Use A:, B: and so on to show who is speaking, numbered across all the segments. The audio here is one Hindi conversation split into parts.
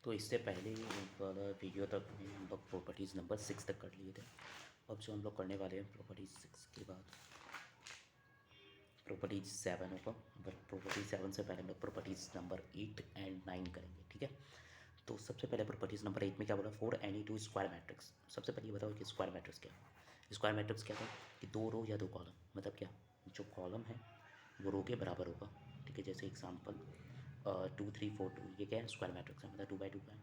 A: तो इससे पहले वाला वीडियो तक में हम लोग प्रॉपर्टीज़ नंबर 6 तक कर लिए थे। अब जो हम लोग करने वाले हैं प्रॉपर्टीज़ 6 के बाद प्रॉपर्टीज़ 7 होगा, बट प्रॉपर्टीज़ 7 से पहले हम लोग प्रॉपर्टीज़ नंबर 8 एंड 9 करेंगे, ठीक है। तो सबसे पहले प्रॉपर्टीज़ नंबर 8 में क्या बोला, for any two square matrix. सबसे पहले ये बताओ कि स्क्वायर मैट्रिक्स क्या है। स्क्वायर मैट्रिक्स क्या था कि दो रो या दो कॉलम, मतलब क्या, जो कॉलम है वो रो के बराबर होगा, ठीक है। जैसे एग्जाम्पल 2 3 4 2, ये क्या है, स्क्वायर मैट्रिक्स है, मतलब 2 बाई 2 का है।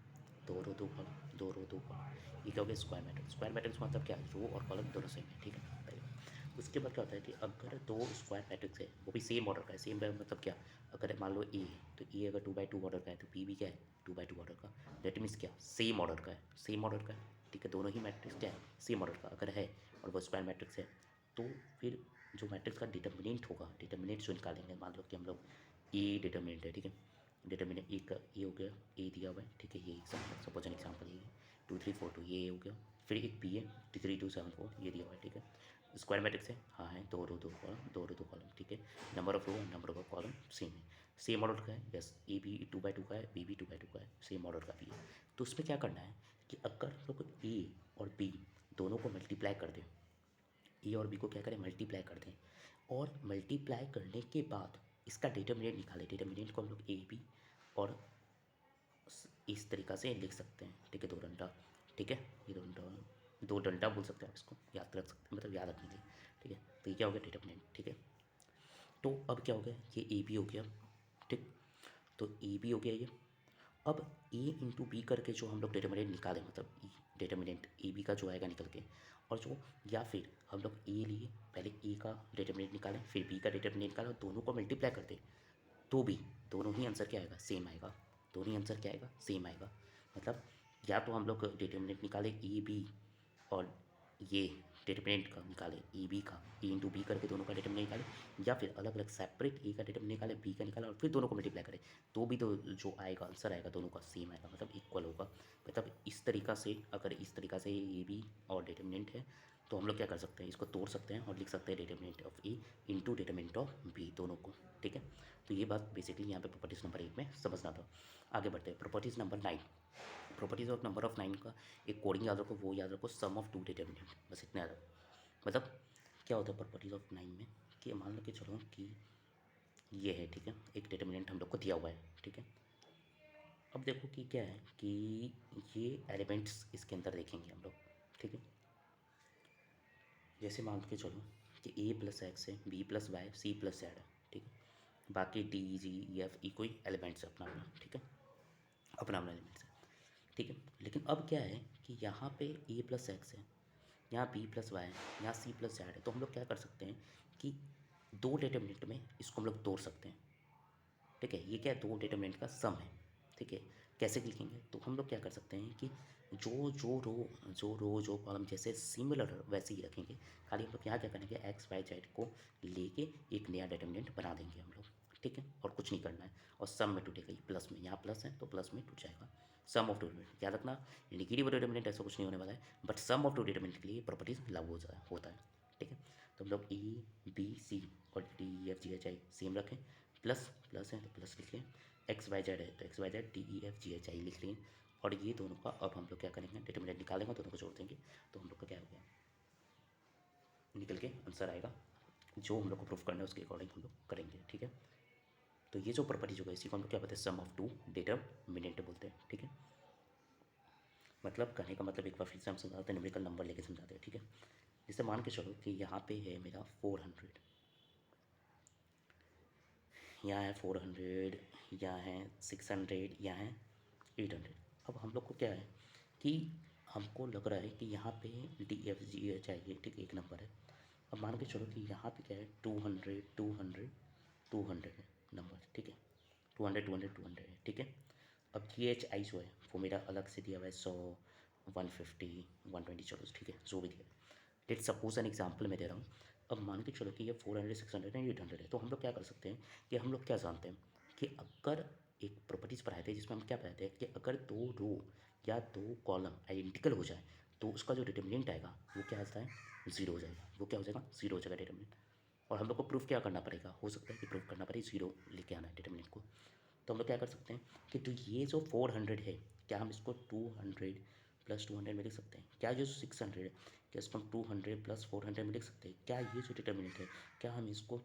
A: दो रो दो कॉलम, दो रो दो कॉलम, ये क्या हो गया, स्क्वायर मैट्रिक्स। स्क्वायर मैट्रिक्स मतलब क्या है, रो और कॉलम दोनों सेम है, ठीक है, पहले। उसके बाद क्या होता है कि अगर दो स्क्वायर मैट्रिक्स है वो भी सेम ऑर्डर का है, सेम मतलब क्या, अगर मान लो ए है तो ए अगर 2 बाई 2 ऑर्डर का है तो बी भी क्या है, 2 बाई 2 ऑर्डर का। दैट मीन्स क्या, सेम ऑर्डर का है, सेम ऑर्डर का है, ठीक है। दोनों ही मैट्रिक्स क्या है, सेम ऑर्डर का अगर है और वो स्क्वायर मैट्रिक्स है, तो फिर जो मैट्रिक्स का डिटर्मिनेंट होगा, डिटर्मिनेंट जो निकालेंगे, मान लो कि हम लोग ए डिटर्मिनेंट है, ठीक है। डिटर्मिनेंट ए का ए हो गया, ए दिया हुआ है, ठीक है। ये एग्जाम्पल, सपोज एन एग्जाम्पल ये है 2 3 4 2, ये हो गया। फिर एक बी है 3 2 7 4, ये दिया हुआ है, ठीक है। स्क्वायर मैट्रिक्स है, हाँ है, दो रो दो कॉलम, दो रो दो कॉलम, ठीक है। Number of row and number of column same है, सेम ऑर्डर का है, यस। ए भी 2 बाई 2 का है, बी भी 2 बाई 2 का है, सेम ऑर्डर का भी है। तो उसमें क्या करना है कि अगर हम लोग ए और बी दोनों को मल्टीप्लाई कर दें, ए और बी को क्या करें, मल्टीप्लाई कर दें, और मल्टीप्लाई करने के बाद इसका डिटर्मिनेंट निकालें। डिटर्मिनेंट को हम लोग ए बी और इस तरीक़ा से लिख सकते हैं, ठीक है, दो डंडा, ठीक है। ये दो डंडा बोल सकते हैं आप, इसको याद रख सकते हैं, मतलब याद रखने के लिए, ठीक है। तो ये क्या हो गया, डिटर्मिनेंट, ठीक है। तो अब क्या हो गया, ये ए बी हो गया, ठीक। तो ए बी हो गया ये। अब ए इंटू बी करके जो हम लोग डिटर्मिनेंट निकालें, मतलब डिटर्मिनेंट ए बी का जो आएगा निकल के, और जो, या फिर हम लोग ए लिए, पहले ए का डिटर्मिनेंट निकालें, फिर बी का डिटर्मिनेंट निकालें, दोनों को मल्टीप्लाई कर दें, तो भी दोनों ही आंसर क्या आएगा, सेम आएगा। दोनों ही आंसर क्या आएगा, सेम आएगा। मतलब या तो हम लोग डिटर्मिनेंट निकालें ए बी, और ये डिटर्मिनेंट का निकालें ए बी का, ए इंटू बी करके दोनों का डिटर्मिनेंट निकालें, या फिर अलग अलग सेपरेट ए का डिटर्मिनेंट निकालें, बी का निकालें, और फिर दोनों को मल्टीप्लाई करें, तो भी तो जो आएगा आंसर आएगा दोनों का सेम आएगा, मतलब इक्वल होगा। मतलब इस तरीक़ा से, अगर इस तरीक़ा से ए बी और डिटर्मिनेंट है, तो हम लोग क्या कर सकते हैं, इसको तोड़ सकते हैं और लिख सकते हैं determinant of A into determinant of B, दोनों को, ठीक है। तो ये बात बेसिकली यहाँ पे प्रॉपर्टीज़ नंबर 8 में समझना था। आगे बढ़ते हैं, properties number 9। Properties of number of 9 का एक कोडिंग याद रखो, वो याद रखो, सम ऑफ टू डिटर्मिनेंट, बस इतना याद रखो। मतलब क्या होता है प्रॉपर्टीज़ ऑफ 9 में, कि मान लो कि चलो कि ये है, ठीक है, एक डिटर्मिनेंट हम लोग को दिया हुआ है, ठीक है। अब देखो कि क्या है कि ये एलिमेंट्स इसके अंदर देखेंगे हम लोग, ठीक है। जैसे मान के चलो कि ए प्लस एक्स है, B plus Y, C plus Z है, ठीक है। बाकी D G E F E कोई एलिमेंट्स है अपना अपना, ठीक है, अपना अपना एलिमेंट्स है, ठीक है। लेकिन अब क्या है कि यहाँ पे ए प्लस एक्स है, यहाँ बी प्लस वाई है, यहाँ सी प्लस जेड है, तो हम लोग क्या कर सकते हैं कि दो डिटर्मिनेंट में इसको हम लोग तोड़ सकते हैं, ठीक है। ये क्या है, दो डिटर्मिनेंट का सम है, ठीक है। कैसे लिखेंगे, तो हम लोग क्या कर सकते हैं कि जो कॉलम जैसे सिमिलर वैसे ही रखेंगे, खाली हम लोग यहाँ क्या करेंगे, एक्स वाई जेड को लेके एक नया डिटर्मिनेंट बना देंगे हम लोग, ठीक है, और कुछ नहीं करना है। और सम में टूटेगा, ये प्लस में, यहाँ प्लस है तो प्लस में टूट जाएगा। सम ऑफ टू डिटर्मिनेंट याद रखना, नेगेटिव डिटर्मिनेंट ऐसा कुछ नहीं होने वाला है, but sum of two determinant के लिए प्रॉपर्टीज लागू होता है, ठीक है। तो हम लोग ए बी सी और D E F G H आई सेम रखें, प्लस प्लस है तो प्लस लिख लें, एक्स वाई जेड है तो X Y Z D E F G H I लिख लें, और ये दोनों का अब हम लोग क्या करेंगे, डिटर्मिनेंट निकालेंगे, दोनों को जोड़ देंगे, तो हम लोग का क्या हो गया, निकल के आंसर आएगा। जो हम लोग को प्रूफ करना है उसके अकॉर्डिंग हम लोग करेंगे, ठीक है। तो ये जो प्रॉपर्टीज होगा इसी को हम लोग क्या बोलते हैं, सम ऑफ टू डिटर्मिनेंट बोलते हैं, ठीक है। मतलब कहने का मतलब एक बार फिर से हम समझाते हैं, न्यूमेरिकल नंबर लेके समझाते हैं, ठीक है। जैसे मान के चलो कि यहाँ पे है मेरा 400, यहाँ है 400, यहाँ है 600, यहाँ है 800। अब हम लोग को क्या है कि हमको लग रहा है कि यहाँ पे डी एफ जी एच चाहिए, ठीक है, एक नंबर है। अब मान के चलो कि यहाँ पे क्या है, 200 200 200 है नंबर, ठीक है, 200 200 200 है, ठीक है। अब जी एच आई जो है वो मेरा अलग से दिया हुआ है, 100 150 120, चलो ठीक है, जो भी दिया है। लेट सपोज एन एग्जाम्पल मैं दे रहा हूँ। अब मान के चलो कि ये 400 600 एंड 800 है, तो हम लोग क्या कर सकते हैं कि हम लोग क्या जानते हैं कि अगर एक प्रॉपर्टीज़ पढ़ाए थे जिसमें हम क्या पढ़ाते हैं कि अगर दो रो या दो कॉलम आइडेंटिकल हो जाए तो उसका जो डिटर्मिनेंट आएगा वो क्या आता है, जीरो हो जाएगा। वो क्या हो जाएगा, जीरो हो जाएगा डिटर्मिनेंट। और हम लोग को प्रूफ क्या करना पड़ेगा, हो सकता है कि प्रूफ करना पड़े जीरो लेके आना है डिटर्मिनेंट को। तो हम लोग क्या कर सकते हैं कि तो ये जो 400 है, क्या हम इसको 200 प्लस 200 में लिख सकते हैं? क्या जो 600 है क्या इसको हम 200 प्लस 400 में लिख सकते हैं? क्या ये जो डिटर्मिनेंट है क्या हम इसको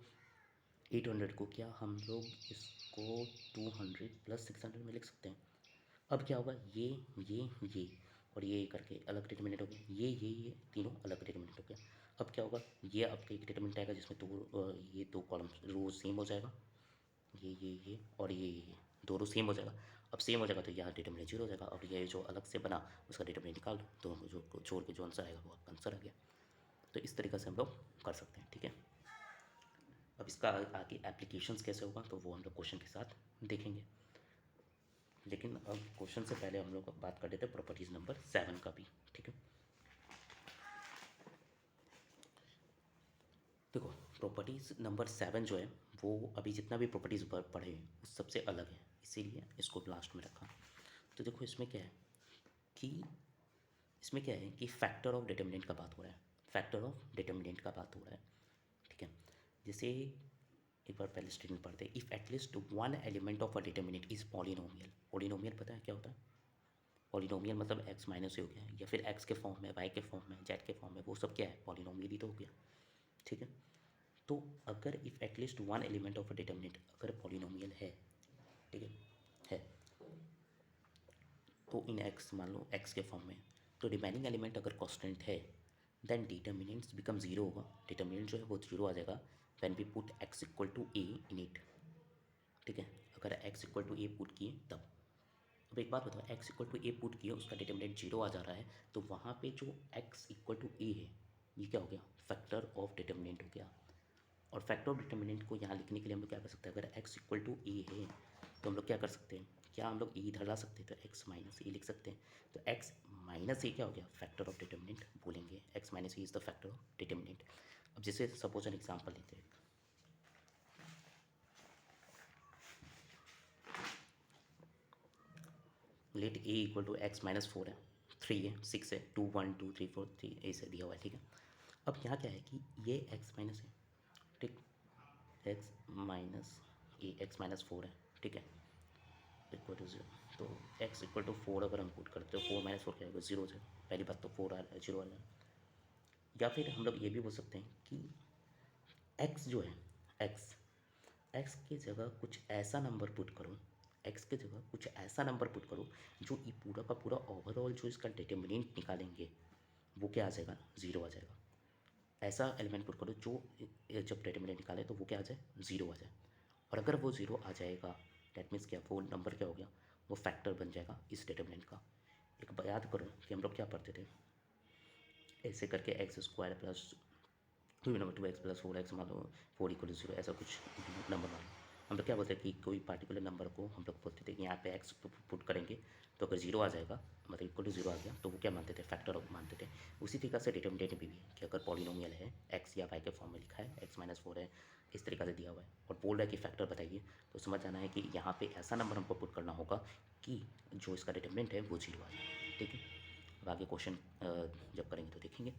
A: 800 को क्या हम लोग इसको 200 प्लस 600 में लिख सकते हैं? अब क्या होगा, ये और ये करके अलग डिटर्मिनेंट हो गया, ये तीनों अलग डिटर्मिनेंट हो गया। अब क्या होगा, ये आपका एक डिटर्मिनेंट आएगा जिसमें ये दो कॉलम रो सेम हो जाएगा, ये और ये दोनों सेम हो जाएगा। अब सेम हो जाएगा तो यहाँ डिटर्मिनेंट जीरो हो जाएगा। अब ये जो अलग से बना उसका डिटर्मिनेंट निकाल दो, दोनों को जो छोड़ के जो आंसर आएगा वो आपका आंसर आ गया। तो इस तरीक़े से हम लोग कर सकते हैं, ठीक है। अब इसका आगे एप्लीकेशंस कैसे होगा तो वो हम लोग क्वेश्चन के साथ देखेंगे, लेकिन अब क्वेश्चन से पहले हम लोग बात कर लेते हैं प्रॉपर्टीज़ नंबर 7 का भी, ठीक है। देखो प्रॉपर्टीज़ नंबर 7 जो है वो अभी जितना भी प्रॉपर्टीज़ पढ़े हैं उस सबसे अलग है, इसीलिए इसको लास्ट में रखा। तो देखो इसमें क्या है कि फैक्टर ऑफ डिटर्मिनेंट का बात हो रहा है, फैक्टर ऑफ डिटर्मिनेंट का बात हो रहा है, ठीक है। जैसे एक बार पहले स्टेटमेंट पढ़ते हैं, if at least one element of a determinant is polynomial. Polynomial पता है क्या होता है? पॉलिनोमियल मतलब एक्स माइनस हो गया, या फिर एक्स के फॉर्म में, वाई के फॉर्म में, जेड के फॉर्म में, वो सब क्या है? पॉलिनोमियल ही तो हो गया, ठीक है। तो अगर if at least one element of a determinant अगर पॉलिनोमियल है, ठीक है, तो इन एक्स मान लो एक्स के फॉर्म में, तो रिमेनिंग एलिमेंट अगर कांस्टेंट है देन डिटर्मिनेंट्स बिकम जीरो होगा, डिटर्मिनेंट जो है वो जीरो आ जाएगा when we put X equal to A in it, ठीक है। अगर X equal to A put किए तब। अब एक बात बताओ, X equal to A put किए उसका डिटर्मिनेंट जीरो आ जा रहा है, तो वहाँ पे जो एक्स इक्वल टू ए है ये क्या हो गया? फैक्टर ऑफ डिटर्मिनेंट हो गया। और फैक्टर ऑफ डिटर्मिनेंट को यहाँ लिखने के लिए हम लोग क्या कर सकते हैं, अगर एक्स इक्वल टू ए है तो हम लोग क्या कर सकते हैं, क्या हम लोग ए इधर ला सकते हैं, तो एक्स माइनस ए लिख सकते हैं। तो एक्स माइनस ए क्या हो गया? फैक्टर ऑफ डिटर्मिनेंट बोलेंगे, X minus A is the factor of determinant. अब जैसे सपोज एन एग्जाम्पल लेते हैं, let A equal to X minus 4 है, 3 है, 6 है, 2 1 2 3 4 3 ऐसे दिया हुआ है, ठीक है। अब यहाँ क्या है कि ये एक्स माइनस है, ठीक, एक्स माइनस ए एक्स माइनस 4 है, ठीक है, इक्वल टू जीरो। तो एक्स इक्वल टू 4 अगर हम पुट करते हो, 4 माइनस 4 क्या होगा? जीरो हो जाएगा। पहली बात तो 4 आ रहा है, जीरो आ रहा है। या फिर हम लोग ये भी बोल सकते हैं कि एक्स जो है, एक्स एक्स की जगह कुछ ऐसा नंबर पुट करो, एक्स की जगह कुछ ऐसा नंबर पुट करो जो ये पूरा का पूरा ओवरऑल जो इसका डिटर्मिनेंट निकालेंगे वो क्या आ जाएगा? ज़ीरो आ जाएगा। ऐसा एलिमेंट पुट करो जो जब डिटर्मिनेंट निकाले तो वो क्या आ जाए? ज़ीरो आ जाए। और अगर वो ज़ीरो आ जाएगा डेट मीन्स क्या, वो नंबर क्या हो गया? वो फैक्टर बन जाएगा इस डिटर्मिनेंट का। एक याद करो कि हम लोग क्या पढ़ते थे, ऐसे करके x square plus number 2x plus 4x मान लो 4 इक्वल टू जीरो, ऐसा कुछ नंबर मान लो। हम लोग क्या बोलते हैं कि कोई पार्टिकुलर नंबर को हम लोग बोलते थे कि यहाँ पे x पुट करेंगे तो अगर जीरो आ जाएगा मतलब इक्वल टू जीरो आ गया तो वो क्या मानते थे? फैक्टर ऑफ मानते थे। उसी तरीके से डिटर्मिनेंट भी है कि अगर पॉलिनोमियल है, x या y के फॉर्म में लिखा है, x माइनस 4 है, इस तरीके से दिया हुआ है और बोल रहा है कि फैक्टर बताइए, तो समझ जाना है कि यहाँ पे ऐसा नंबर हमको पुट करना होगा कि जो इसका डिटर्मिनेंट है वो जीरो आ जाए, ठीक है। अब आगे क्वेश्चन जब करेंगे तो देखेंगे।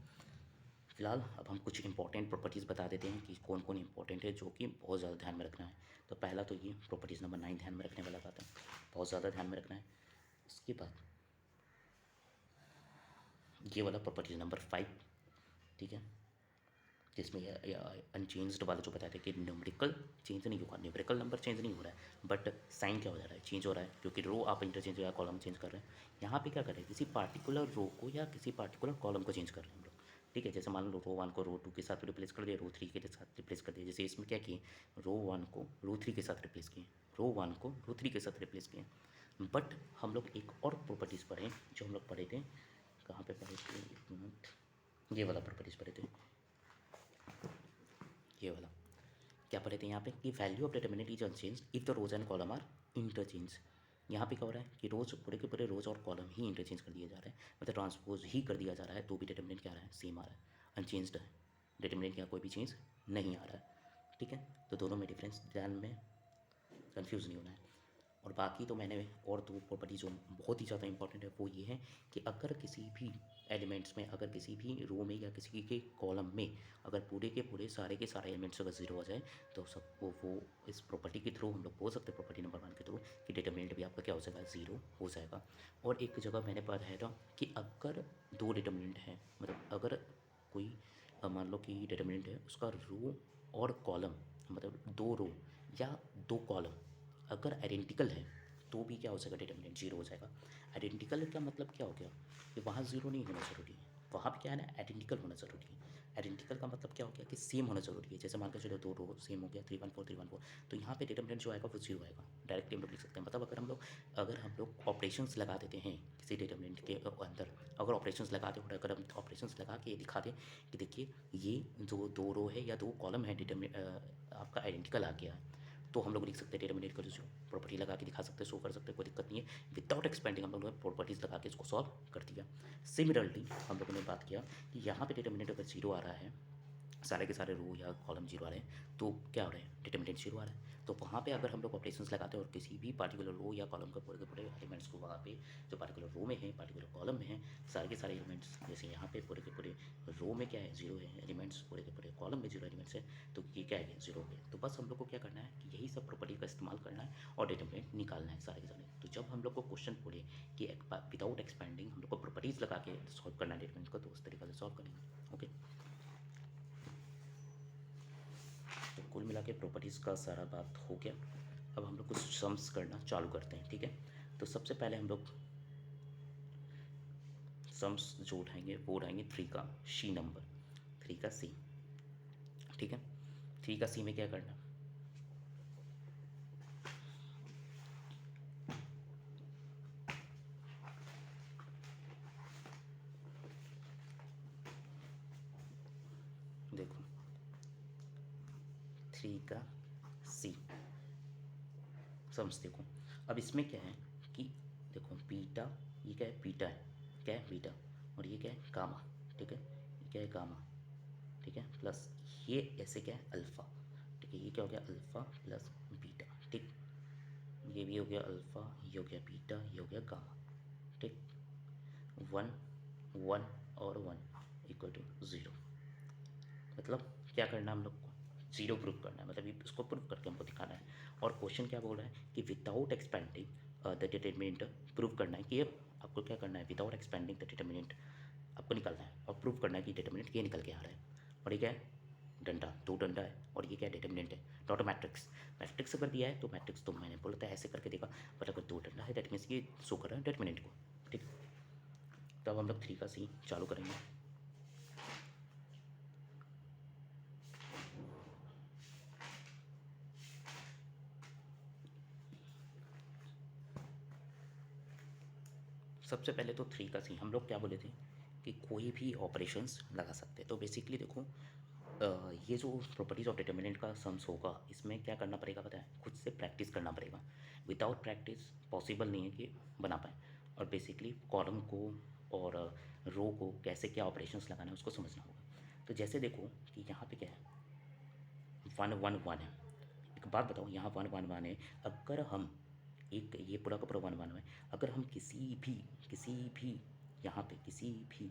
A: फिलहाल अब हम कुछ इंपॉर्टेंट प्रॉपर्टीज़ बता देते हैं कि कौन कौन इंपॉर्टेंट है जो कि बहुत ज़्यादा ध्यान में रखना है। तो पहला तो ये प्रॉपर्टीज़ नंबर 9 ध्यान में रखने वाला बात है, बहुत ज़्यादा ध्यान में रखना है। उसके बाद ये वाला प्रॉपर्टीज़ नंबर 5, ठीक है, जिसमें अनचेंज्ड वाला जो बताया था कि न्यूमेरिकल चेंज नहीं होगा, न्यूमेरिकल नंबर चेंज नहीं हो रहा है बट साइन क्या हो जा रहा है? चेंज हो रहा है, क्योंकि रो आप इंटरचेंज या कॉलम चेंज कर रहे हैं। यहाँ पे क्या कर रहे हैं? किसी पार्टिकुलर रो को या किसी पार्टिकुलर कॉलम को चेंज कर रहे हैं हम लोग, ठीक है। जैसे मान लो रो 1 को रो 2 के साथ रिप्लेस कर दिया, रो 3 के साथ रिप्लेस कर दिया। जैसे इसमें क्या किए, रो 1 को रो 3 के साथ रिप्लेस किए, रो 1 को रो 3 के साथ रिप्लेस किए। बट हम लोग एक और प्रॉपर्टीज़ पढ़े जो हम लोग पढ़े थे, कहाँ पे पढ़े थे, एक मिनट, ये वाला प्रॉपर्टीज़ पढ़े थे, ये वाला क्या पढ़े थे यहाँ पे कि value of determinant is unchange if the rows and column are interchange. यहाँ पे क्या हो रहा है कि रोज पूरे के पूरे रोज और कॉलम ही इंटरचेंज कर दिए जा रहे हैं, मतलब ट्रांसपोज ही कर दिया जा रहा है, तो भी डिटर्मिनेंट क्या आ रहा है? सेम आ रहा है, अनचेंज्ड है डिटर्मिनेंट, यहाँ कोई भी चेंज नहीं आ रहा है, ठीक है। तो दोनों में डिफरेंस ध्यान में, कन्फ्यूज़ नहीं होना है। और बाकी तो मैंने और दो प्रॉपर्टी जो बहुत ही ज़्यादा इंपॉर्टेंट है वो ये है कि अगर किसी भी एलिमेंट्स में, अगर किसी भी रो में या किसी के कॉलम में अगर पूरे के सारे एलिमेंट्स अगर जीरो आ जाए तो सबको वो इस प्रॉपर्टी के थ्रू हम लोग बोल सकते हैं, प्रॉपर्टी नंबर 1 के थ्रू, कि डिटर्मिनेंट भी आपका क्या हो जाएगा, जीरो हो जाएगा। और एक जगह मैंने पढ़ा था कि अगर दो डिटर्मिनेंट हैं, मतलब अगर कोई मान लो कि डिटर्मिनेंट है, उसका रो और कॉलम, मतलब दो रो या दो कॉलम अगर आइडेंटिकल है तो भी क्या हो जाएगा, डिटर्मिनेंट जीरो हो जाएगा। आइडेंटिकल का मतलब क्या हो गया कि वहाँ जीरो नहीं होना ज़रूरी है, वहाँ पे क्या है ना, आइडेंटिकल होना ज़रूरी है। आइडेंटिकल का मतलब क्या हो गया कि सेम होना ज़रूरी है। जैसे मान के चलो दो रो सेम हो गया 3 1 4 3 1 4, तो यहाँ पे डिटर्मिनेंट जो आएगा वो जीरो आएगा। डायरेक्टली हम लोग लिख सकते हैं, मतलब अगर हम लोग ऑपरेशंस लगा देते हैं किसी डिटर्मिनेंट के अंदर, अगर ऑपरेशंस लगा दें और अगर हम ऑपरेशंस लगा के ये दिखा दें कि देखिए ये जो दो रो है या दो कॉलम है डिटर्मिनेंट आपका आइडेंटिकल आ गया है, तो हम लोग लिख सकते हैं डिटर्मिनेंट का जो प्रॉपर्टी लगा के दिखा सकते हैं, शो कर सकते हैं, कोई दिक्कत नहीं है। विदाउट एक्सपेंडिंग हम लोगों ने प्रॉपर्टीज़ लगा के इसको सॉल्व कर दिया। सिमिलरली हम लोगों ने बात किया कि यहाँ पे डिटर्मिनेंट अगर जीरो आ रहा है, सारे के सारे रो या कॉलम जीरो आ रहे हैं, तो क्या हो रहा है, डिटर्मिनेंट जीरो आ रहा है। तो वहाँ पे अगर हम लोग ऑपरेशंस लगाते हैं और किसी भी पार्टिकुलर रो या कॉलम के पूरे एलिमेंट्स को वहाँ पे जो पार्टिकुलर रो में है, पार्टिकुलर कॉलम में है, सारे के सारे एलिमेंट्स, जैसे यहाँ पे पूरे के पूरे रो में क्या है, जीरो है एलिमेंट्स, पूरे के पूरे कॉलम में जीरो एलिमेंट्स है, तो ये क्या है, जीरो हो गया। तो बस हम लोग को क्या करना है कि यही सब प्रॉपर्टी का इस्तेमाल करना है और डिटर्मिनेंट निकालना है सारे के सारे। तो जब हम लोग को क्वेश्चन बोले कि विदाउट एक्सपेंडिंग हम लोग को प्रॉपर्टीज़ लगा के सॉल्व करना है डिटर्मिनेंट को, तो उस तरीके से सॉल्व करेंगे। ओके, तो कुल मिला के प्रॉपर्टीज़ का सारा बात हो गया। अब हम लोग कुछ सम्स करना चालू करते हैं, ठीक है। तो सबसे पहले हम लोग सम्स जो उठाएंगे वो उठाएंगे 3 का सी नंबर, 3 का सी, ठीक है। 3 का सी में क्या करना, देखो 3 का सी सम्स देखो। अब इसमें क्या है कि देखो बीटा, ये क्या है, बीटा है, क्या है, बीटा, और ये क्या है, गामा, ठीक है, ये क्या है, गामा, ठीक है, प्लस ये ऐसे क्या है, अल्फ़ा, ठीक है, ये क्या हो गया, अल्फ़ा प्लस बीटा, ठीक, ये भी हो गया अल्फ़ा, ये हो गया बीटा, ये हो गया गामा, ठीक। 1 1 और 1 इक्वल टू ज़ीरो, मतलब क्या करना है हम लोग को, जीरो प्रूफ करना है, मतलब इसको प्रूफ करके हमको दिखाना है। और क्वेश्चन क्या बोल रहा है कि without expanding the determinant, proof करना है कि ये आपको क्या करना है, विदाउट एक्सपेंडिंग द डिटर्मिनेंट आपको निकालना है और प्रूफ करना है कि डिटर्मिनेंट ये निकल के आ रहा है। और ये क्या है, डंडा, दो डंडा है, और ये क्या है, डिटर्मिनेंट है, नॉट अ मैट्रिक्स। मैट्रिक्स अगर दिया है तो मैट्रिक्स तो मैंने बोला था ऐसे करके देखा, बट अगर दो डंडा है दैट मीन्स ये शो कर रहा है डिटर्मिनेंट को, ठीक। तो अब हम लोग 3 का सी चालू करेंगे। सबसे पहले तो 3 का सी हम लोग क्या बोले थे कि कोई भी ऑपरेशंस लगा सकते हैं। तो बेसिकली देखो ये जो प्रॉपर्टीज़ ऑफ डिटर्मिनेंट का सम्स होगा, इसमें क्या करना पड़ेगा पता है, खुद से प्रैक्टिस करना पड़ेगा। विदाउट प्रैक्टिस पॉसिबल नहीं है कि बना पाए। और बेसिकली कॉलम को और रो को कैसे क्या ऑपरेशंस लगाना है उसको समझना होगा। तो जैसे देखो कि यहाँ पे क्या है, 1 1 1 है। एक बात बताओ, यहाँ 1 1 1 है, अगर हम एक ये पूरा का पूरा 1 1 है, अगर हम किसी भी यहाँ पे किसी भी,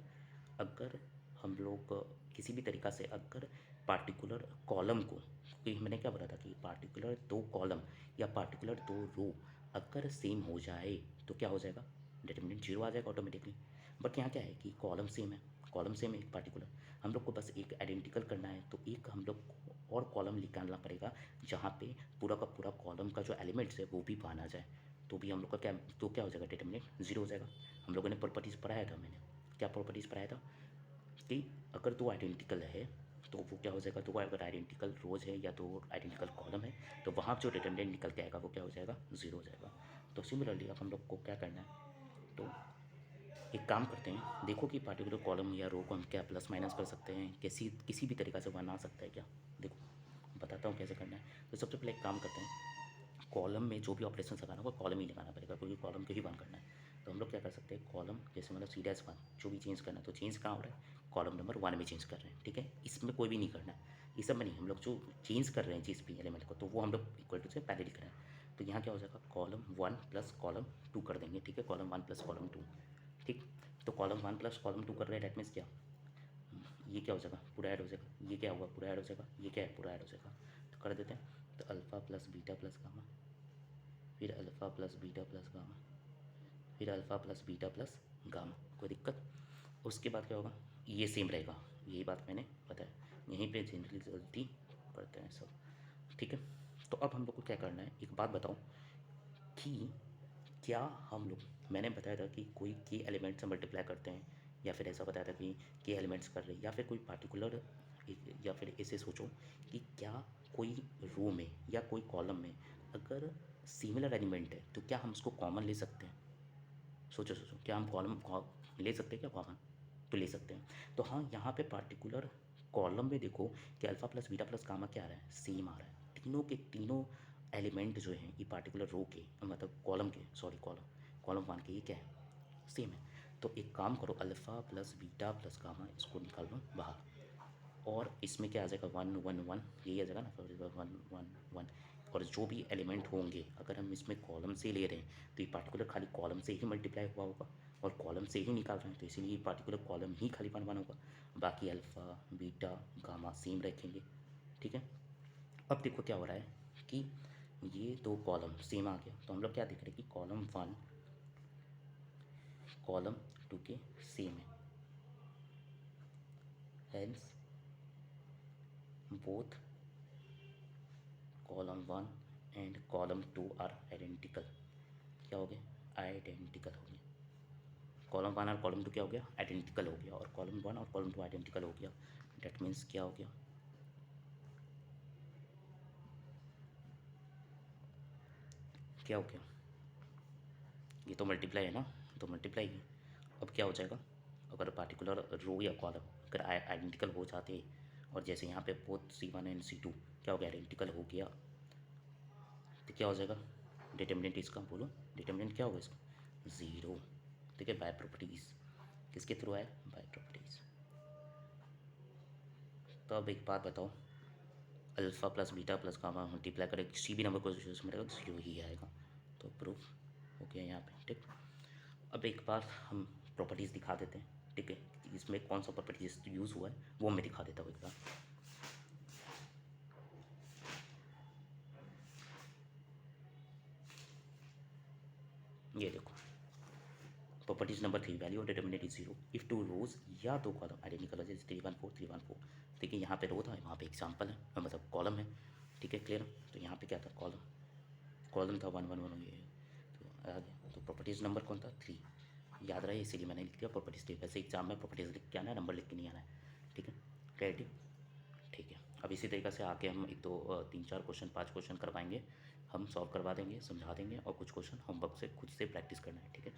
A: अगर हम लोग किसी भी तरीक़ा से अगर पार्टिकुलर कॉलम को, क्योंकि मैंने क्या बोला था कि पार्टिकुलर दो कॉलम या पार्टिकुलर दो रो अगर सेम हो जाए तो क्या हो जाएगा, डिटर्मिनेंट जीरो आ जाएगा ऑटोमेटिकली। बट यहाँ क्या है कि कॉलम सेम है, कॉलम सेम है एक पार्टिकुलर, हम लोग को बस एक आइडेंटिकल करना है, तो एक हम लोग को और कॉलम निकालना पड़ेगा जहाँ पे पूरा का पूरा कॉलम का जो एलिमेंट्स है वो भी वन आ जाए, तो भी हम लोग का क्या, तो क्या हो जाएगा, डिटर्मिनेंट जीरो हो जाएगा। हम लोगों ने प्रॉपर्टीज़ पढ़ाया था, मैंने क्या प्रॉपर्टीज़ पढ़ाया था कि अगर दो आइडेंटिकल है तो वो क्या हो जाएगा, दो अगर आइडेंटिकल रोज है या दो आइडेंटिकल कॉलम है तो वहाँ जो डिटर्मिनेंट निकल के आएगा वो क्या हो जाएगा, जीरो हो जाएगा। तो सिमिलरली अब हम लोग को क्या करना है, तो एक काम करते हैं, देखो कि पार्टिकुलर कॉलम या रो को हम क्या प्लस माइनस कर सकते हैं, किसी भी तरीक़ा से बना सकता है क्या, देखो बताता हूँ कैसे करना है। तो सबसे पहले एक काम करते हैं, कॉलम में जो भी ऑपरेशन लगाना होगा कॉलम ही लगाना पड़ेगा, क्योंकि कॉलम को ही वन करना है। तो हम लोग क्या कर सकते हैं, कॉलम जैसे मतलब C'1 जो भी चेंज करना है तो चेंज कहाँ हो रहा है, कॉलम नंबर 1 में चेंज कर रहे हैं, ठीक है। इसमें कोई भी नहीं करना है, ये सब में नहीं, हम लोग जो चेंज कर रहे हैं जिस भी एलिमेंट को, तो वो हम लोग इक्वल टू से पहले लिख रहे हैं। तो यहाँ क्या हो जाएगा, कॉलम 1 प्लस कॉलम 2 कर देंगे, ठीक है, कॉलम 1 प्लस कॉलम 2, ठीक। तो कॉलम 1 प्लस कॉलम 2 कर रहे हैं, डेट मीन्स क्या, ये क्या हो जाएगा, पूरा ऐड हो जाएगा, ये क्या हुआ, पूरा ऐड हो जाएगा, ये क्या है, पूरा ऐड हो जाएगा। तो कर देते हैं, तो alpha plus beta plus gamma, फिर alpha plus beta plus gamma, फिर alpha plus beta plus gamma, कोई दिक्कत। उसके बाद क्या होगा, ये सेम रहेगा, यही बात मैंने बताया, यहीं पे जनरली गलती करते हैं सब, ठीक है। तो अब हम लोग को क्या करना है, एक बात बताओ कि क्या हम लोग, मैंने बताया था कि कोई के एलिमेंट से मल्टीप्लाई करते हैं, या फिर ऐसा बताया था कि के एलिमेंट्स कर रहे हैं, या फिर कोई पार्टिकुलर, या फिर ऐसे सोचो कि क्या कोई रो में या कोई कॉलम में अगर सिमिलर एलिमेंट है तो क्या हम उसको कॉमन ले सकते हैं। सोचो सोचो, क्या हम कॉलम ले सकते हैं क्या कॉमन, तो ले सकते हैं। तो हाँ, यहाँ पे पार्टिकुलर कॉलम में देखो कि alpha plus beta plus gamma क्या आ रहा है, सेम आ रहा है, तीनों के तीनों एलिमेंट जो हैं ये पार्टिकुलर रो के, मतलब कॉलम के, सॉरी कॉलम कॉलम 1 के, ये क्या है, सेम है। तो एक काम करो, alpha plus beta plus gamma इसको निकाल लो बाहर, और इसमें क्या आ जाएगा, 1 1 1, यही आ जाएगा ना, 1 1 1। और जो भी एलिमेंट होंगे अगर हम इसमें कॉलम से ले रहे हैं तो ये पार्टिकुलर खाली कॉलम से ही मल्टीप्लाई हुआ होगा, और कॉलम से ही निकाल रहे हैं तो इसीलिए ये पार्टिकुलर कॉलम ही खाली वन होगा, बाकी अल्फ़ा बीटा गामा सेम रखेंगे, ठीक है। अब देखो क्या हो रहा है कि ये दो कॉलम सेम आ गया, तो हम लोग क्या देख रहे हैं कि कॉलम 1 कॉलम 2 के सेम है, hence both column 1 and column 2 are identical. क्या हो गया, आइडेंटिकल हो गया, कॉलम 1 और कॉलम 2 क्या हो गया, आइडेंटिकल हो गया, और कॉलम 1 और कॉलम 2 आइडेंटिकल हो गया, डेट मीन्स क्या हो गया, क्या हो गया, ये तो मल्टीप्लाई है ना, तो मल्टीप्लाई है। अब क्या हो जाएगा, अगर पार्टिकुलर रो या कॉलम अगर आइडेंटिकल हो जाते, और जैसे यहाँ पे बोथ C1 एंड C2 क्या हो गया, आइडेंटिकल हो गया, तो क्या हो जाएगा, डिटर्मिनेंट इसका बोलो, डिटर्मिनेंट क्या होगा इसका, ज़ीरो, ठीक है, बाय प्रॉपर्टीज़, किसके थ्रू आया, बाय प्रॉपर्टीज़। तो अब एक बात बताओ, alpha plus beta plus gamma multiply करें किसी भी नंबर को उसमें रहेगा, जीरो ही आएगा, तो प्रूफ हो गया यहाँ पे, ठीक। अब एक बार हम प्रॉपर्टीज़ दिखा देते हैं, ठीक है, इसमें कौन सा प्रॉपर्टीज यूज़ हुआ है वो मैं दिखा देता हूँ एक बार। ये देखो, properties number 3, value of determinant is zero if two rows या दो कॉलम आइडेंटिकल है, जैसे 3 1 4 ठीक है, यहाँ पे रो था, वहाँ पे एग्जाम्पल है, मतलब कॉलम है, ठीक है, क्लियर। तो यहाँ पे क्या था, कॉलम, कॉलम था 1 1 1, ये तो आ गया, तो प्रॉपर्टीज़ नंबर कौन था, 3, याद रहे इसीलिए मैंने लिख दिया प्रॉपर्टीज़ 3, वैसे एग्जाम में प्रॉपर्टीज़ लिख के आना है, नंबर लिख के नहीं आना है, ठीक है, क्लियरिटी, ठीक है। अब इसी तरीक़े से आके हम एक दो 3 4 क्वेश्चन 5 क्वेश्चन करवाएंगे, हम सॉल्व करवा देंगे, समझा देंगे, और कुछ क्वेश्चन होमवर्क से खुद से प्रैक्टिस करना है, ठीक है।